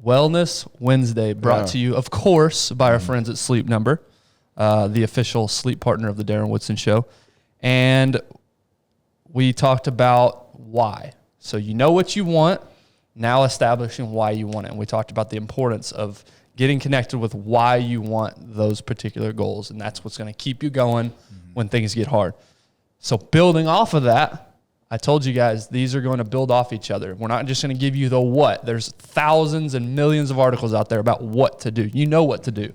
Wellness Wednesday, brought to you, of course, by our friends at Sleep Number, the official sleep partner of the Darren Woodson Show. And we talked about why. So you know what you want, now establishing why you want it. And we talked about the importance of getting connected with why you want those particular goals. And that's what's going to keep you going when things get hard. So building off of that, I told you guys, these are going to build off each other. We're not just going to give you the what. There's thousands and millions of articles out there about what to do. You know what to do.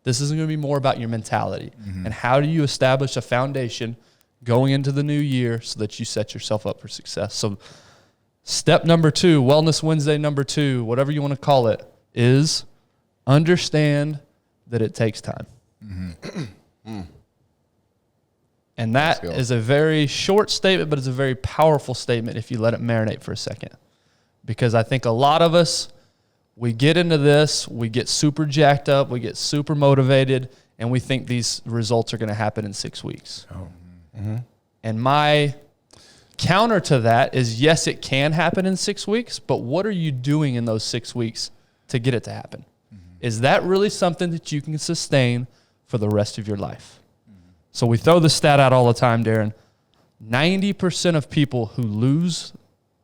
This is going to be more about your mentality. And how do you establish a foundation going into the new year so that you set yourself up for success? So step number 2, Wellness Wednesday number 2, whatever you want to call it, is understand that it takes time. And that is a very short statement, but it's a very powerful statement if you let it marinate for a second. Because I think a lot of us, we get into this, we get super jacked up, we get super motivated, and we think these results are going to happen in 6 weeks. And my counter to that is, yes, it can happen in 6 weeks, but what are you doing in those 6 weeks to get it to happen? Is that really something that you can sustain for the rest of your life? So we throw the stat out all the time, Darren. 90% of people who lose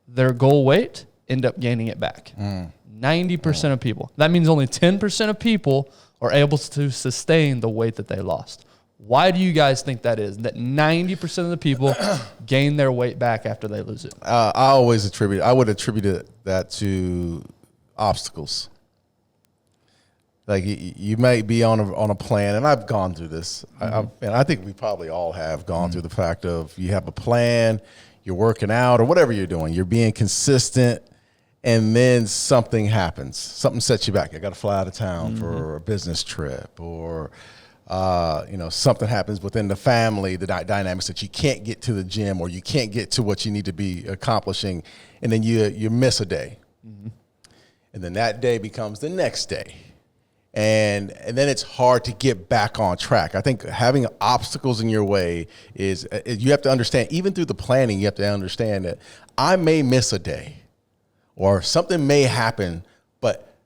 their goal weight end up gaining it back. 90% of people. That means only 10% of people are able to sustain the weight that they lost. Why do you guys think that is? That 90% of the people gain their weight back after they lose it? I would attribute that to obstacles. Like you might be on a plan, and I've gone through this, and I think we probably all have gone through the fact of you have a plan, you're working out or whatever you're doing, you're being consistent, and then something happens, something sets you back. I got to fly out of town for a business trip, or something happens within the family, the dynamics that you can't get to the gym or you can't get to what you need to be accomplishing, and then you miss a day, and then that day becomes the next day. And then it's hard to get back on track. I think having obstacles in your way is you have to understand, even through the planning, you have to understand that I may miss a day or something may happen, but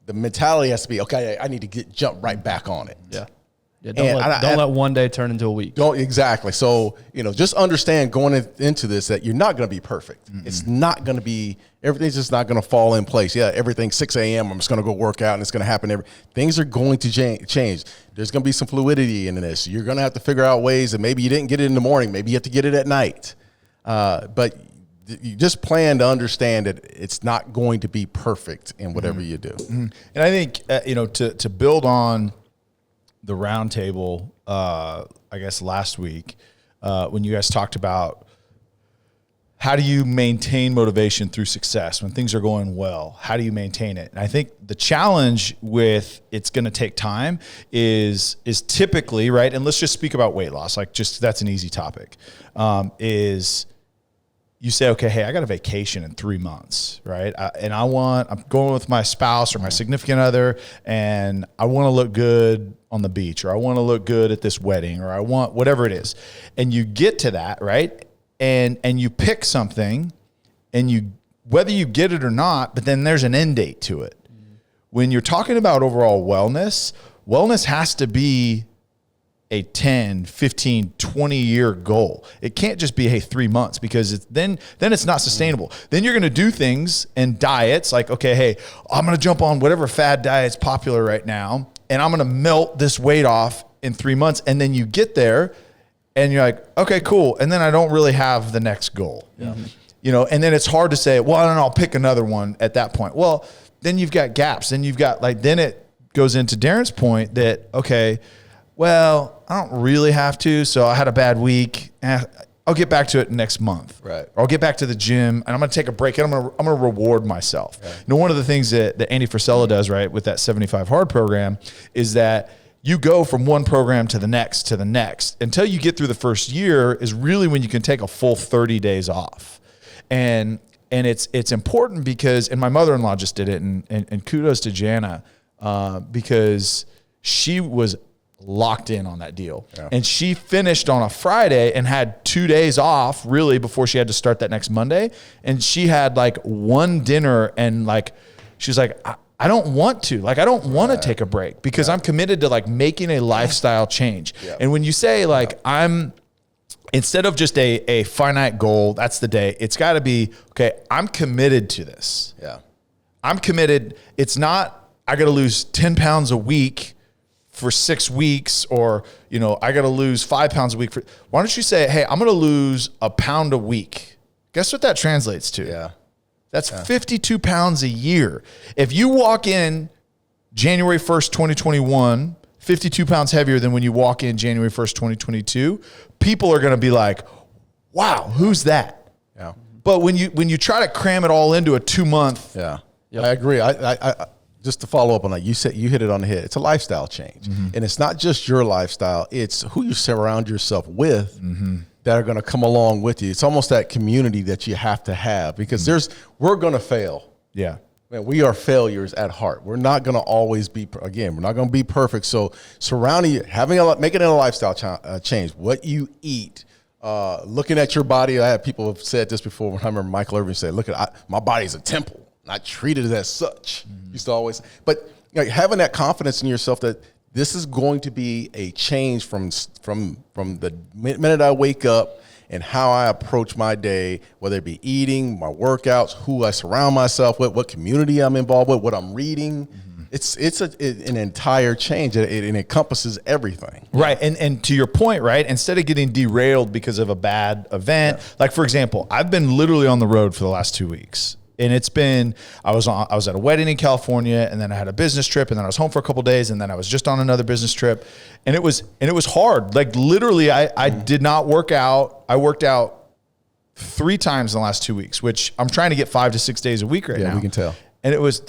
the mentality has to be, okay, I need to jump right back on it. Yeah. Don't let one day turn into a week. Exactly. So, just understand going into this that you're not going to be perfect. It's not going to be, everything's just not going to fall in place. Yeah, everything's 6 a.m. I'm just going to go work out and it's going to happen. Things are going to change. There's going to be some fluidity in this. You're going to have to figure out ways that maybe you didn't get it in the morning. Maybe you have to get it at night. But you just plan to understand that it's not going to be perfect in whatever you do. And I think, to build on the roundtable, I guess last week, when you guys talked about how do you maintain motivation through success when things are going well? How do you maintain it? And I think the challenge with it's going to take time is typically, right? And let's just speak about weight loss. That's an easy topic. Is you say, okay, hey, I got a vacation in 3 months, right? I'm going with my spouse or my significant other, and I want to look good on the beach, or I want to look good at this wedding, or I want whatever it is. And you get to that, right? And you pick something, and whether you get it or not, but then there's an end date to it. When you're talking about overall wellness has to be a 10, 15, 20-year goal. It can't just be, hey, 3 months, because then it's not sustainable. Then you're going to do things and diets like, okay, hey, I'm going to jump on whatever fad diet's popular right now, and I'm going to melt this weight off in 3 months. And then you get there and you're like, okay, cool. And then I don't really have the next goal. And then it's hard to say, well, then I'll pick another one at that point. Well, then you've got gaps. Then you've got then it goes into Darren's point that, okay, well, I don't really have to. So I had a bad week. I'll get back to it next month. Right. Or I'll get back to the gym and I'm going to take a break and I'm going to reward myself. Right. One of the things that Andy Frisella does, right, with that 75 Hard program is that you go from one program to the next until you get through the first year is really when you can take a full 30 days off. And it's important because, and my mother-in-law just did it, and kudos to Jana, because she was locked in on that deal. Yeah. And she finished on a Friday and had 2 days off really before she had to start that next Monday. And she had one dinner and she's like, I don't want to. Like, I don't want to take a break because I'm committed to like making a lifestyle change. Yeah. And when you say like instead of just a finite goal, that's the day, it's got to be, okay, I'm committed to this. Yeah. I'm committed. It's not, I got to lose 10 pounds a week for 6 weeks, or, you know, I got to lose 5 pounds a week. Why don't you say, hey, I'm going to lose a pound a week? Guess what that translates to? Yeah. That's 52 pounds a year. If you walk in January 1st, 2021, 52 pounds heavier than when you walk in January 1st, 2022, people are going to be like, wow, who's that? Yeah. But when you try to cram it all into a 2-month. Yeah. Yep. I agree. I just to follow up on that, you said you hit it on the head. It's a lifestyle change. And it's not just your lifestyle. It's who you surround yourself with that are going to come along with you. It's almost that community that you have to have, because we're going to fail. Yeah. Man, we are failures at heart. We're not going to always be, we're not going to be perfect. So surrounding you, making it a lifestyle change, what you eat, looking at your body. I have people have said this before. I remember Michael Irvin said, my body's a temple. I treat it as such. Used to always, but having that confidence in yourself that this is going to be a change from the minute I wake up and how I approach my day, whether it be eating, my workouts, who I surround myself with, what community I'm involved with, what I'm reading. It's an entire change. It encompasses everything. Right. And to your point, right, instead of getting derailed because of a bad event, like, for example, I've been literally on the road for the last 2 weeks. And it's been, I was at a wedding in California, and then I had a business trip, and then I was home for a couple of days, and then I was just on another business trip. And it was hard. Like, literally, I did not work out. I worked out 3 times in the last 2 weeks, which I'm trying to get 5 to 6 days a week right now. Yeah, we can tell. And it was,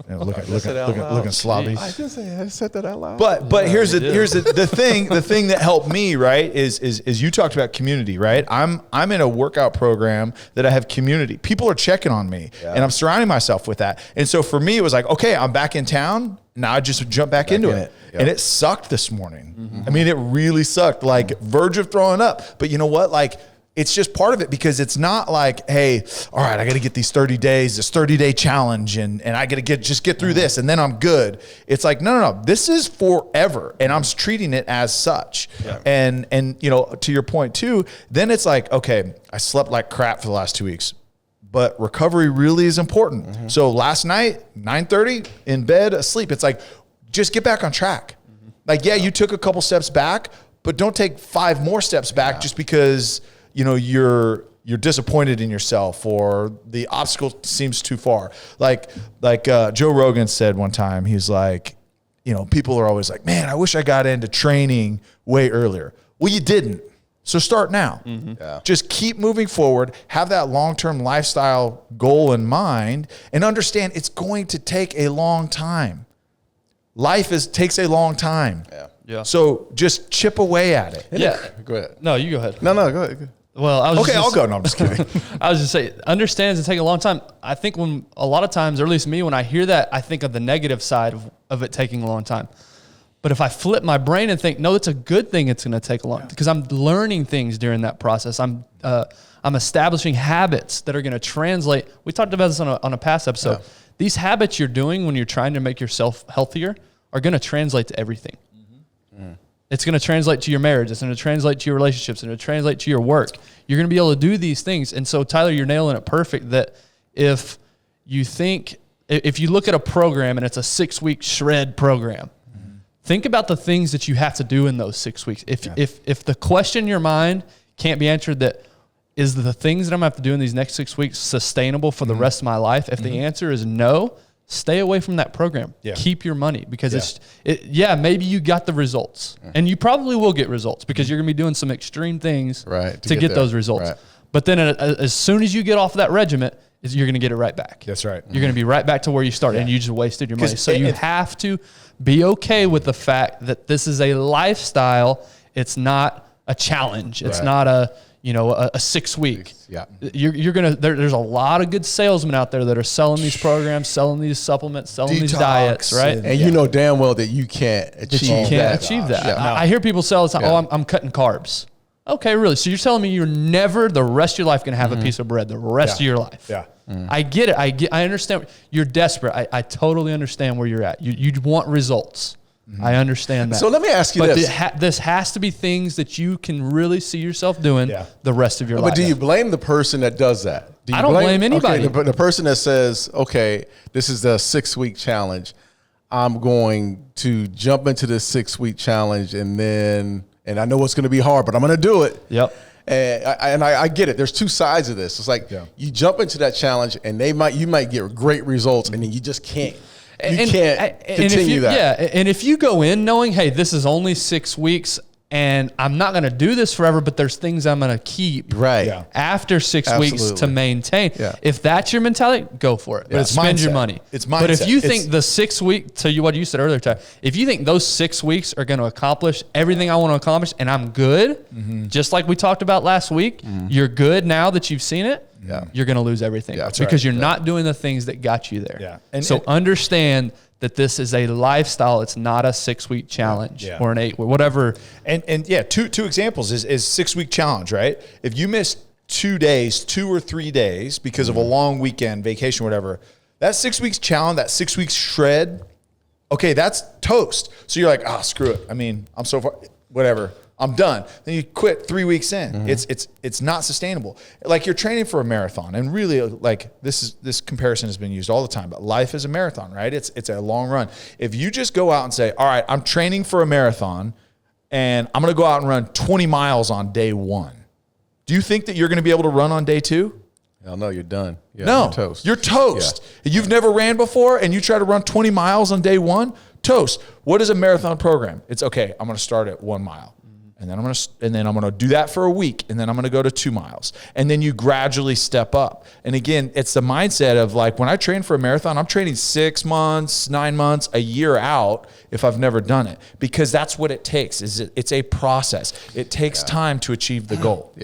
looking sloppy. I just said that out loud. But here's the thing that helped me, right, is you talked about community, right? I'm in a workout program that I have community. People are checking on me, and I'm surrounding myself with that. And so for me, it was like, okay, I'm back in town. Now I just jump back into it. Yep. And it sucked this morning. I mean, it really sucked, like verge of throwing up. But you know what? Like, it's just part of it, because it's not like, hey, all right, I got to get these 30 days, this 30-day challenge, and I got to get through this, and then I'm good. It's like, no, this is forever, and I'm treating it as such. Yeah. And you know, to your point too, then it's like, okay, I slept like crap for the last 2 weeks, but recovery really is important. So last night, 9:30 in bed, asleep. It's like, just get back on track. Like, yeah, you took a couple steps back, but don't take 5 more steps back just because, you know, you're disappointed in yourself or the obstacle seems too far. Like Joe Rogan said one time, he's like, you know, people are always like, man, I wish I got into training way earlier. Well, you didn't. So start now. Yeah. Just keep moving forward, have that long-term lifestyle goal in mind, and understand it's going to take a long time. Life takes a long time. Yeah. So just chip away at it. Go ahead. No, you go ahead. No, go ahead. Well, I'll go. No, I'm just kidding. I was just saying, understands and take a long time. I think when a lot of times, or at least me, when I hear that, I think of the negative side of it taking a long time. But if I flip my brain and think, no, it's a good thing it's going to take a long time, because I'm learning things during that process. I'm establishing habits that are going to translate. We talked about this on a past episode. Yeah. These habits you're doing when you're trying to make yourself healthier are going to translate to everything. It's going to translate to your marriage. It's going to translate to your relationships. It's going to translate to your work. You're going to be able to do these things. And so, Tyler, you're nailing it perfect that if you look at a program and it's a 6-week shred program, think about the things that you have to do in those 6 weeks. If the question in your mind can't be answered that, is the things that I'm going to have to do in these next 6 weeks sustainable for the rest of my life? If the answer is no, stay away from that program. Yeah. Keep your money, because maybe you got the results, and you probably will get results because you're going to be doing some extreme things to get those results. Right. But then as soon as you get off that regiment, you're going to get it right back. That's right. You're going to be right back to where you started, and you just wasted your money. So you have to be okay with the fact that this is a lifestyle. It's not a challenge. It's not a 6 week. Yeah. You're going to, there's a lot of good salesmen out there that are selling these programs, selling these supplements, selling these diets, right? And you know damn well that you can't achieve that. Yeah. I hear people say all the time, I'm cutting carbs. Okay, really? So you're telling me you're never the rest of your life going to have a piece of bread the rest of your life? Yeah. I get it. I understand. You're desperate. I totally understand where you're at. You want results. I understand that. So let me ask you this. But this has to be things that you can really see yourself doing the rest of your life. But do you blame the person that does that? I don't blame anybody. Okay, the person that says, okay, this is the 6-week challenge. I'm going to jump into this 6-week challenge and I know it's going to be hard, but I'm going to do it. Yep. And I get it. There's two sides of this. It's like you jump into that challenge and you might get great results and then you just can't. You can't continue that. Yeah, and if you go in knowing, hey, this is only 6 weeks and I'm not going to do this forever, but there's things I'm going to keep after 6 weeks to maintain. Yeah. If that's your mentality, go for it. But it's spend mindset. your money. It's mindset. But if you think the 6 week, to what you said earlier, Ty, if you think those 6 weeks are going to accomplish everything I want to accomplish and I'm good, just like we talked about last week, you're good now that you've seen it. Yeah. You're going to lose everything because you're not doing the things that got you there. Yeah. And understand that this is a lifestyle. It's not a 6-week challenge or an 8 week, whatever. And two examples is 6-week challenge, right? If you miss 2 or 3 days because of a long weekend, vacation, whatever, that 6 weeks challenge, that 6 weeks shred, okay, that's toast. So you're like, screw it. I mean, I'm so far, whatever. I'm done. Then you quit 3 weeks in. It's not sustainable. Like you're training for a marathon, and really, like this comparison has been used all the time. But life is a marathon, right? It's a long run. If you just go out and say, "All right, I'm training for a marathon, and I'm going to go out and run 20 miles on day 1," do you think that you're going to be able to run on day 2? Hell no, you're done. No, you're toast. You're toast. Yeah. You've never ran before, and you try to run 20 miles on day 1. Toast. What is a marathon program? It's okay. I'm going to start at 1 mile. And then I'm going to do that for a week, and then I'm going to go to 2 miles. And then you gradually step up. And again, it's the mindset of like when I train for a marathon, I'm training 6 months, 9 months, a year out if I've never done it, because that's what it takes. It's a process. It takes time to achieve the goal.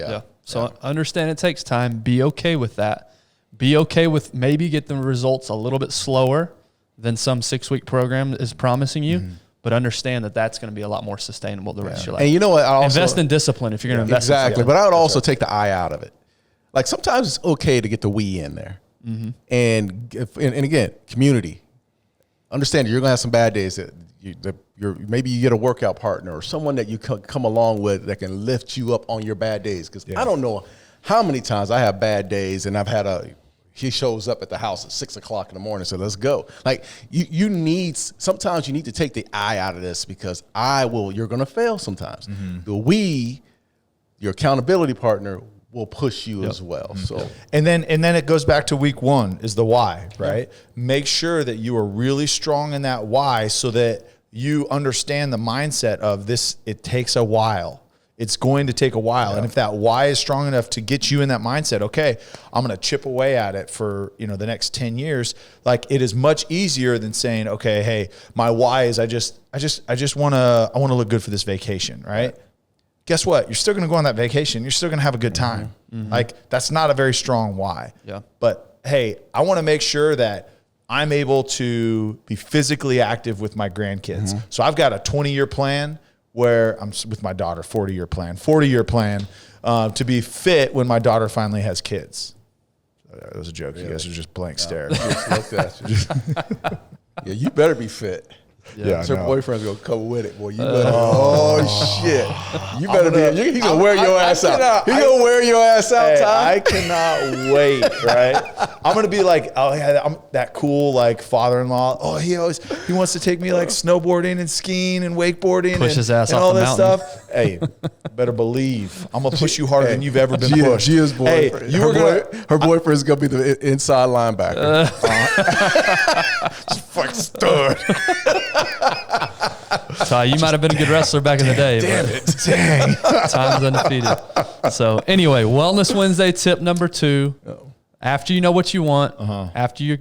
So understand it takes time. Be okay with that. Be okay with maybe get the results a little bit slower than some 6-week program is promising you. But understand that that's going to be a lot more sustainable the rest of your life. And you know what? Invest in discipline if you're going to invest in something. But I would also take the I out of it. Like sometimes it's okay to get the we in there. And again, community. Understand you're going to have some bad days that maybe you get a workout partner or someone that you come along with that can lift you up on your bad days. Because I don't know how many times I have bad days and I've had he shows up at the house at 6 o'clock in the morning. So let's go. Like sometimes you need to take the I out of this because you're going to fail sometimes. Your accountability partner will push you as well. So, and then it goes back to week 1 is the why, right? Make sure that you are really strong in that why so that you understand the mindset of this. It takes a while. It's going to take a while. And if that why is strong enough to get you in that mindset, okay, I'm going to chip away at it for, the next 10 years. Like it is much easier than saying, okay, hey, my why is I want to look good for this vacation, right? Guess what? You're still going to go on that vacation. You're still going to have a good time. Like that's not a very strong why. Yeah. But hey, I want to make sure that I'm able to be physically active with my grandkids. So I've got a 20-year plan where I'm with my daughter, 40-year plan to be fit when my daughter finally has kids. That was a joke. You guys are just blank stare. Yeah, you better be fit. Yeah, her boyfriend's gonna come with it, boy. You better. Shit! You better be. He's gonna wear your ass out. He's gonna wear your ass out. Ty. I cannot wait. Right? I'm gonna be like, oh yeah, I'm that cool like father-in-law. Oh, he wants to take me like snowboarding and skiing and wakeboarding. Push his ass and off all the this mountain. Stuff. Hey, better believe I'm gonna push you harder than you've ever been pushed. Gia's boyfriend. Hey, her boyfriend's gonna be the inside linebacker. Fucking stud. Ty, you might have been a good wrestler back in the day. Damn it. Dang. Time's undefeated. So anyway, Wellness Wednesday tip number 2. After you know what you want, after you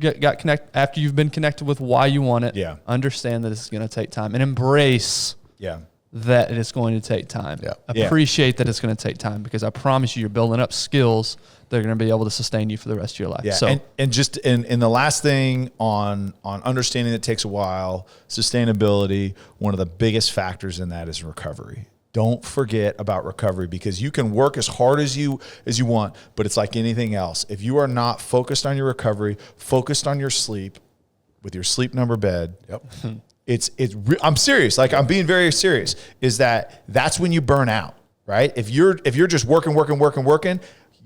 after you've been connected with why you want it, understand that it's going to take time and embrace that it's going to take time. Appreciate that it's going to take time because I promise you're building up skills that are going to be able to sustain you for the rest of your life. So, and just in the last thing on understanding that it takes a while, sustainability, one of the biggest factors in that is recovery. Don't forget about recovery, because you can work as hard as you want, but it's like anything else. If you are not focused on your recovery, focused on your sleep, with your sleep number bed, I'm serious. Like, I'm being very serious. That's when you burn out, right? If you're just working,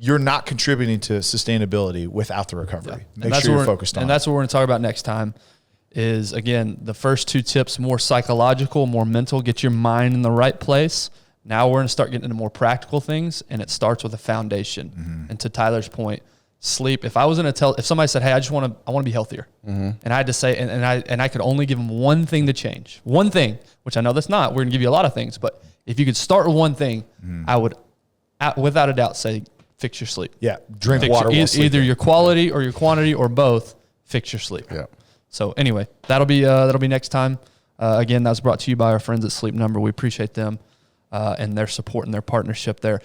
you're not contributing to sustainability without the recovery. Make sure you're focused on it. And that's what we're going to talk about next time. Is, again, the first 2 tips, more psychological, more mental, get your mind in the right place. Now we're going to start getting into more practical things, and it starts with a foundation. Mm-hmm. And to Tyler's point, sleep. If somebody said, hey, I want to be healthier, and I had to say, and I could only give them one thing to change, one thing, which I know that's not, we're going to give you a lot of things, but if you could start with one thing, I would, without a doubt, say, fix your sleep. Yeah. Drink water. Either your quality or your quantity or both, fix your sleep. Yeah. So anyway, that'll be next time. Again, that was brought to you by our friends at Sleep Number. We appreciate them and their support and their partnership there.